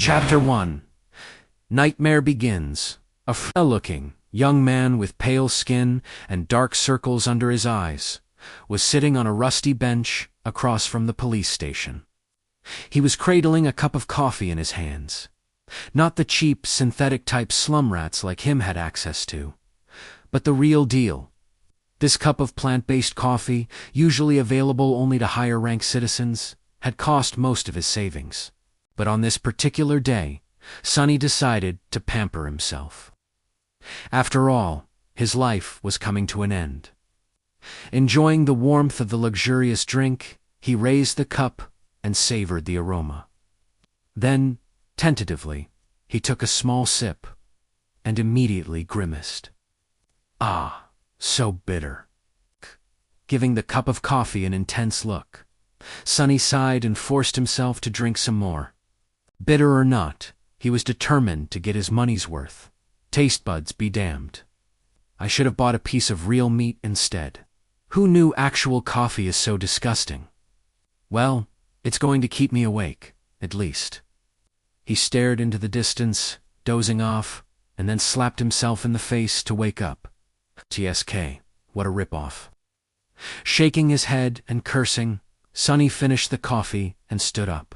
Chapter 1. Nightmare begins. A frail-looking young man with pale skin and dark circles under his eyes was sitting on a rusty bench across from the police station. He was cradling a cup of coffee in his hands. Not the cheap, synthetic-type slum rats like him had access to, but the real deal. This cup of plant-based coffee, usually available only to higher-ranked citizens, had cost most of his savings. But on this particular day, Sonny decided to pamper himself. After all, his life was coming to an end. Enjoying the warmth of the luxurious drink, he raised the cup and savored the aroma. Then, tentatively, he took a small sip and immediately grimaced. Ah, so bitter. Giving the cup of coffee an intense look, Sonny sighed and forced himself to drink some more. Bitter or not, he was determined to get his money's worth. Taste buds be damned. I should have bought a piece of real meat instead. Who knew actual coffee is so disgusting? Well, it's going to keep me awake, at least. He stared into the distance, dozing off, and then slapped himself in the face to wake up. TSK, what a ripoff. Shaking his head and cursing, Sonny finished the coffee and stood up.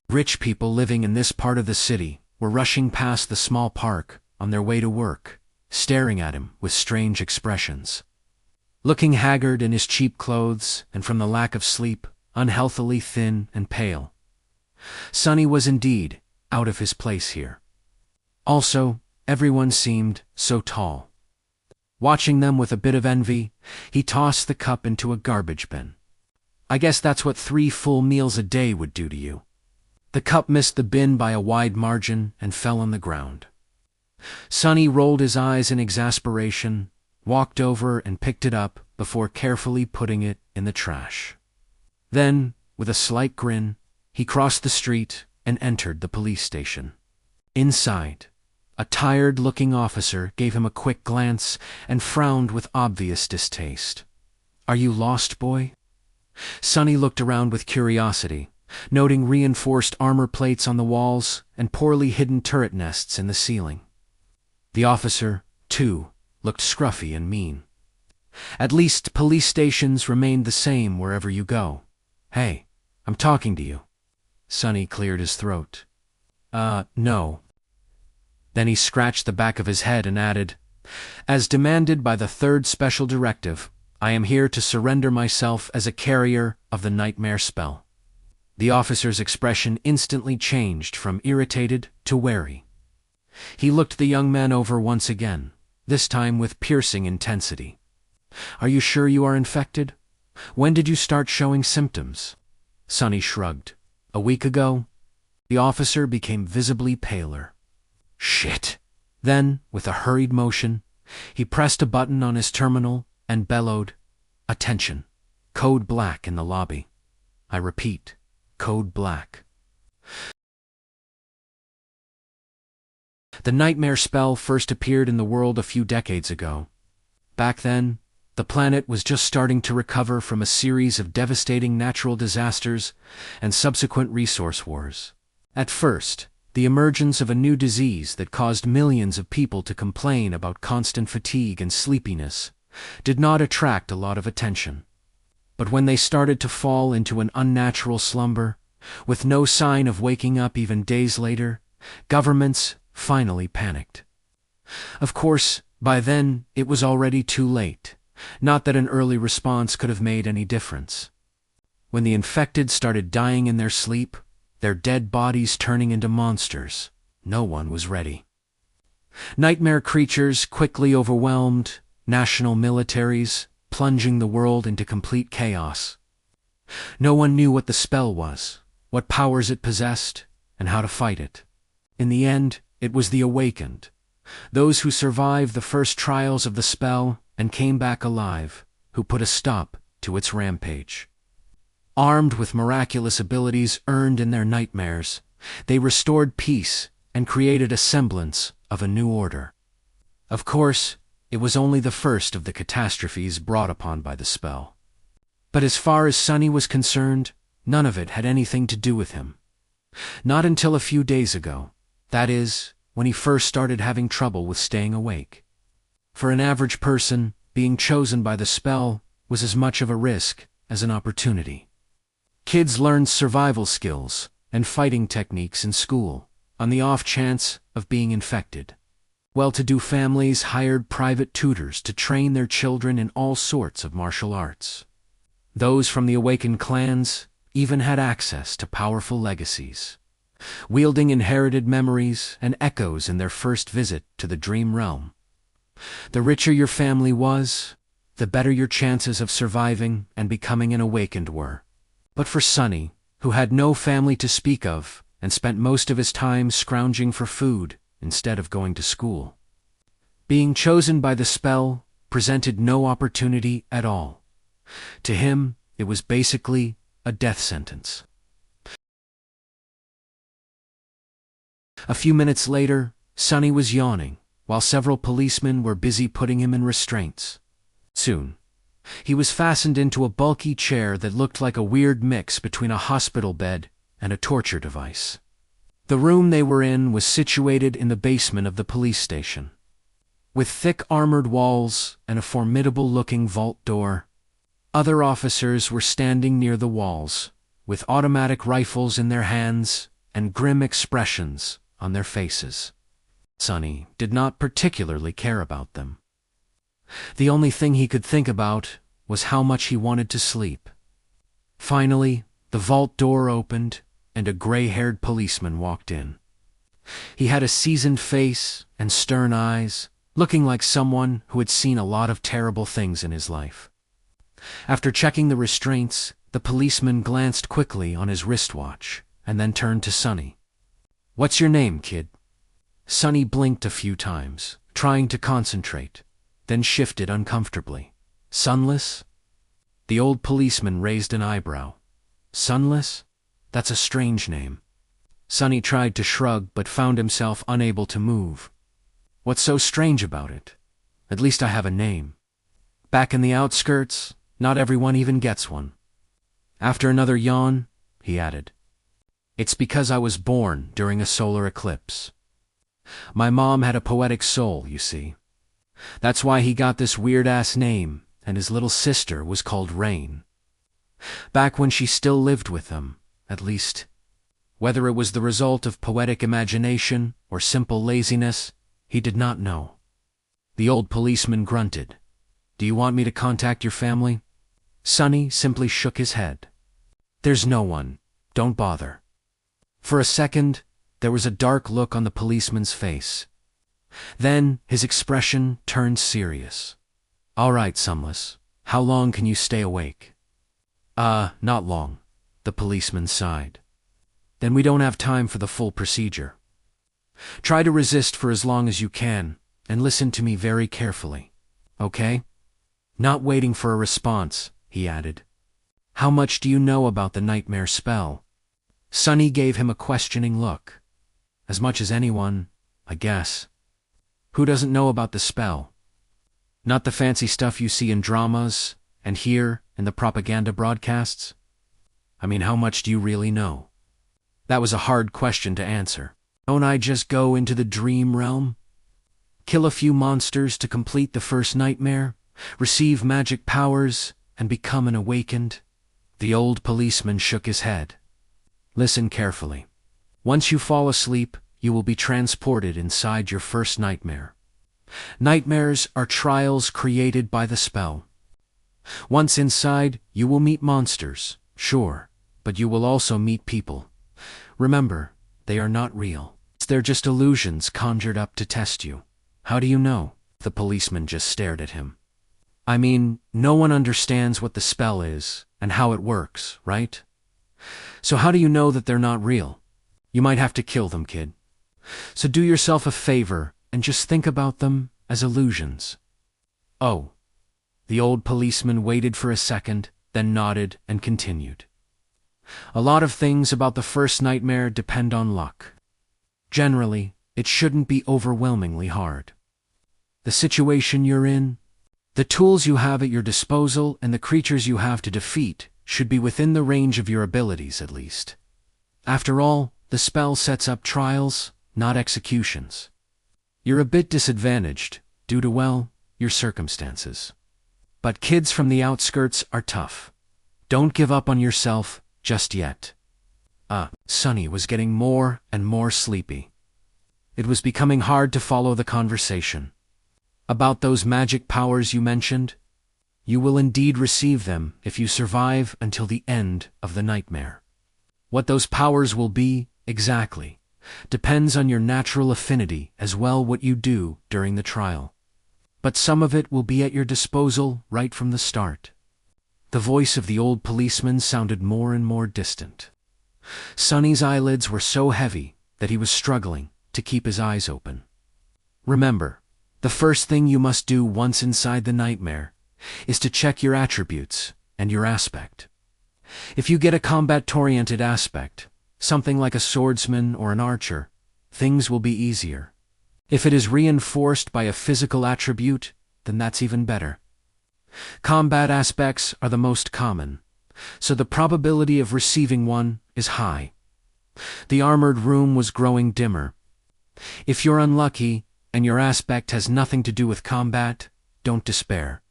Rich people living in this part of the city were rushing past the small park on their way to work, staring at him with strange expressions. Looking haggard in his cheap clothes and from the lack of sleep, unhealthily thin and pale. Sonny was indeed out of his place here. Also, everyone seemed so tall. Watching them with a bit of envy, he tossed the cup into a garbage bin. I guess that's what 3 full meals a day would do to you. The cup missed the bin by a wide margin and fell on the ground. Sonny rolled his eyes in exasperation, walked over and picked it up before carefully putting it in the trash. Then, with a slight grin, he crossed the street and entered the police station. Inside, a tired-looking officer gave him a quick glance and frowned with obvious distaste. "Are you lost, boy?" Sonny looked around with curiosity, noting reinforced armor plates on the walls and poorly hidden turret nests in the ceiling. The officer, too, looked scruffy and mean. At least police stations remained the same wherever you go. "Hey, I'm talking to you." Sonny cleared his throat. No." Then he scratched the back of his head and added, "As demanded by the 3rd Special Directive, I am here to surrender myself as a carrier of the nightmare spell." The officer's expression instantly changed from irritated to wary. He looked the young man over once again, this time with piercing intensity. "Are you sure you are infected? When did you start showing symptoms?" Sonny shrugged. "A week ago." The officer became visibly paler. "Shit." Then, with a hurried motion, he pressed a button on his terminal and bellowed, "Attention. Code black in the lobby. I repeat, code black." The nightmare spell first appeared in the world a few decades ago. Back then, the planet was just starting to recover from a series of devastating natural disasters and subsequent resource wars. At first, the emergence of a new disease that caused millions of people to complain about constant fatigue and sleepiness did not attract a lot of attention. But when they started to fall into an unnatural slumber, with no sign of waking up even days later, governments finally panicked. Of course, by then, it was already too late. Not that an early response could have made any difference. When the infected started dying in their sleep, their dead bodies turning into monsters, no one was ready. Nightmare creatures quickly overwhelmed national militaries, plunging the world into complete chaos. No one knew what the spell was, what powers it possessed, and how to fight it. In the end, it was the awakened, those who survived the first trials of the spell and came back alive, who put a stop to its rampage. Armed with miraculous abilities earned in their nightmares, they restored peace and created a semblance of a new order. Of course, it was only the first of the catastrophes brought upon by the spell. But as far as Sonny was concerned, none of it had anything to do with him. Not until a few days ago. That is, when he first started having trouble with staying awake. For an average person, being chosen by the spell was as much of a risk as an opportunity. Kids learned survival skills and fighting techniques in school, on the off chance of being infected. Well-to-do families hired private tutors to train their children in all sorts of martial arts. Those from the awakened clans even had access to powerful legacies, wielding inherited memories and echoes in their first visit to the dream realm. The richer your family was, the better your chances of surviving and becoming an awakened were. But for Sonny, who had no family to speak of and spent most of his time scrounging for food instead of going to school, being chosen by the spell presented no opportunity at all. To him, it was basically a death sentence. A few minutes later, Sonny was yawning, while several policemen were busy putting him in restraints. Soon, he was fastened into a bulky chair that looked like a weird mix between a hospital bed and a torture device. The room they were in was situated in the basement of the police station, with thick armored walls and a formidable-looking vault door. Other officers were standing near the walls, with automatic rifles in their hands and grim expressions on their faces. Sonny did not particularly care about them. The only thing he could think about was how much he wanted to sleep. Finally, the vault door opened and a gray-haired policeman walked in. He had a seasoned face and stern eyes, looking like someone who had seen a lot of terrible things in his life. After checking the restraints, the policeman glanced quickly on his wristwatch and then turned to Sonny. "What's your name, kid?" Sonny blinked a few times, trying to concentrate, then shifted uncomfortably. "Sunless?" The old policeman raised an eyebrow. "Sunless? That's a strange name." Sonny tried to shrug but found himself unable to move. "What's so strange about it? At least I have a name. Back in the outskirts, not everyone even gets one." After another yawn, he added, "It's because I was born during a solar eclipse. My mom had a poetic soul, you see. That's why he got this weird-ass name, and his little sister was called Rain. Back when she still lived with them, at least. Whether it was the result of poetic imagination or simple laziness, he did not know." The old policeman grunted. "Do you want me to contact your family?" Sonny simply shook his head. "There's no one. Don't bother." For a second, there was a dark look on the policeman's face. Then his expression turned serious. "All right, Sunless. How long can you stay awake?" Not long," the policeman sighed. "Then we don't have time for the full procedure. Try to resist for as long as you can, and listen to me very carefully. Okay?" Not waiting for a response, he added, "How much do you know about the nightmare spell?" Sonny gave him a questioning look. "As much as anyone, I guess. Who doesn't know about the spell? Not the fancy stuff you see in dramas and hear in the propaganda broadcasts? I mean, how much do you really know?" That was a hard question to answer. Don't I just go into the dream realm? Kill a few monsters to complete the first nightmare? Receive magic powers and become an awakened? The old policeman shook his head. "Listen carefully. Once you fall asleep, you will be transported inside your first nightmare. Nightmares are trials created by the spell. Once inside, you will meet monsters, sure, but you will also meet people. Remember, they are not real. They're just illusions conjured up to test you." "How do you know?" The policeman just stared at him. "I mean, no one understands what the spell is and how it works, right? So how do you know that they're not real? You might have to kill them, kid. So do yourself a favor and just think about them as illusions." "Oh." The old policeman waited for a second, then nodded and continued. "A lot of things about the first nightmare depend on luck. Generally, it shouldn't be overwhelmingly hard. The situation you're in, the tools you have at your disposal, and the creatures you have to defeat should be within the range of your abilities, at least. After all, The spell sets up trials, not executions. You're a bit disadvantaged, due to, well, your circumstances. But kids from the outskirts are tough. Don't give up on yourself just yet. Sonny was getting more and more sleepy. It was becoming hard to follow the conversation. About those magic powers you mentioned? You will indeed receive them if you survive until the end of the nightmare. What those powers will be, exactly, depends on your natural affinity as well what you do during the trial. But some of it will be at your disposal right from the start. The voice of the old policeman sounded more and more distant. Sonny's eyelids were so heavy that he was struggling to keep his eyes open. Remember, the first thing you must do once inside the nightmare is to check your attributes and your aspect. If you get a combat-oriented aspect, something like a swordsman or an archer, things will be easier. If it is reinforced by a physical attribute, then that's even better. Combat aspects are the most common, so the probability of receiving one is high. The armored room was growing dimmer. If you're unlucky and your aspect has nothing to do with combat, don't despair.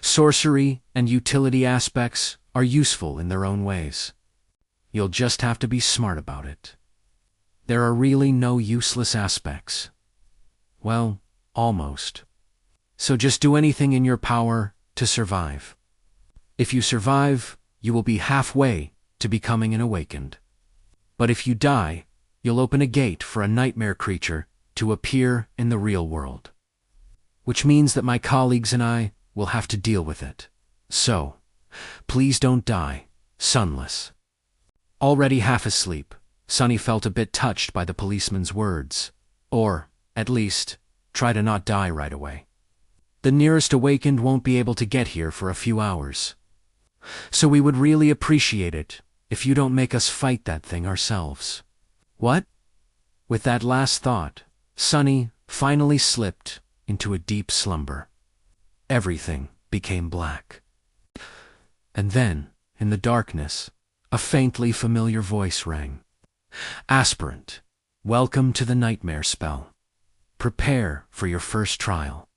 Sorcery and utility aspects are useful in their own ways. You'll just have to be smart about it. There are really no useless aspects. Well, almost. So just do anything in your power to survive. If you survive, you will be halfway to becoming an awakened. But if you die, you'll open a gate for a nightmare creature to appear in the real world. Which means that my colleagues and I will have to deal with it. So, please don't die, Sunless. Already half asleep, Sonny felt a bit touched by the policeman's words. Or, at least, try to not die right away. The nearest awakened won't be able to get here for a few hours. So we would really appreciate it if you don't make us fight that thing ourselves. What? With that last thought, Sonny finally slipped into a deep slumber. Everything became black. And then, in the darkness, a faintly familiar voice rang. Aspirant, welcome to the nightmare spell. Prepare for your first trial.